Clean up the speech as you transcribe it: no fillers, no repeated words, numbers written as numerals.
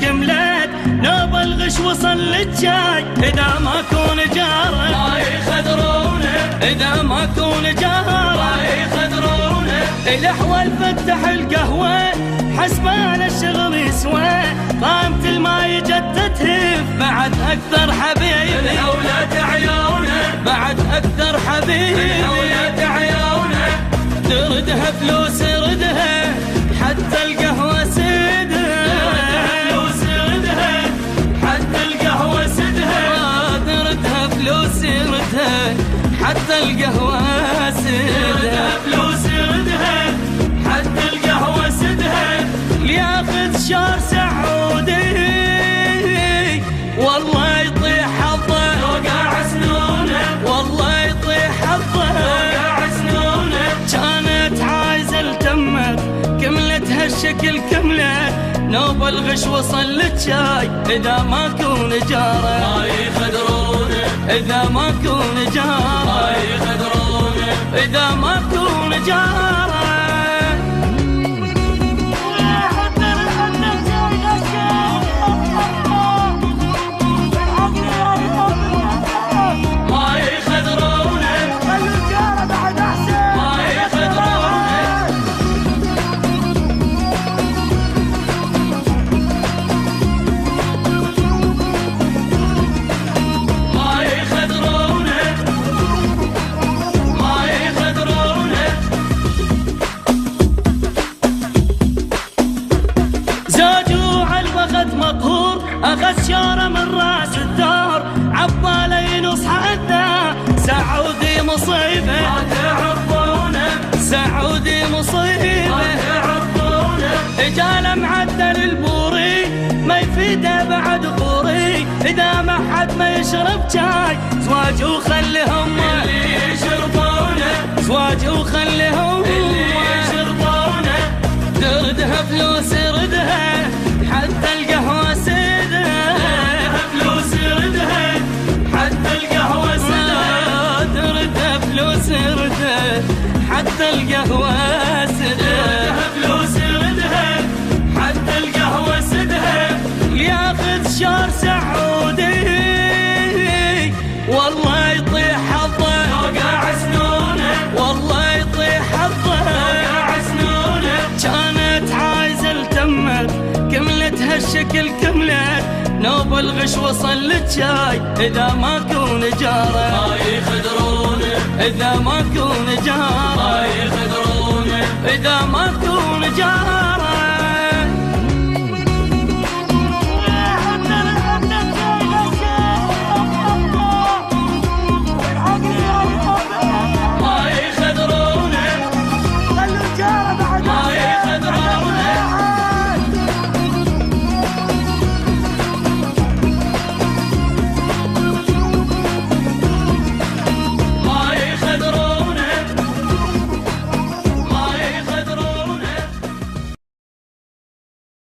كملت نوب الغش وصل للجاي إذا ما كون جاره ما يخدرونه إذا ما كون جاره ما يخدرونه الأحوال فتح القهوة حسبان الشغل يسوى قامت الماي جت تهف بعد أكثر حبيبي الأولاد عيونه بعد أكثر حبيبي الأولاد عيونه تردها فلوس ردها حتى القهوة سدها فلوس ردها حتى القهوة سدها تردها فلوس ردها حتى القهوة سدها فلوس ردها حتى القهوة سدها ياخذ شهر سعودي والله يطيح حظه وقع سنونه والله يطيح حظه وقع سنونه كانت عايزة تمت كملتها الشكل كملت نوب الغش وصل للشاي إذا ما كون جاره ما يخدرونه إذا ما كون جاره ما يخدرونه إذا ما كون جاره ما يخدرونه ما يخدرونه ما يخدرونه ما يخدرونه زوجو عالوقت مقهور أخذ شارة من راس الدار عباله ينصح حتى سعودي مصيبة ما تعرفونه سعودي ما مصيبة تعرفونه رجال معدل البوري ما يفيده بعد قوري إذا ما حد ما يشرب شاي زواج وخليهم اللي يشربونه زواج وخليهم اللي يشربونه تردها فلوس ردها حتى القهوة سدها فلوس ردها حتى القهوة سدها تردها فلوس ردها حتى القهوة سدها فلوس ردها حتى القهوة سدها ياخذ شهر سعودي والله يطيح حظه وقع سنونه والله يطيح حظه وقع سنونه كانت عايزة تمت كملتها الشكل كملت نوب الغش وصل للشاي إذا ما كون جاره ما يخدرونه إذا ما كون جاره ما يخدرونه إذا ما كون جاره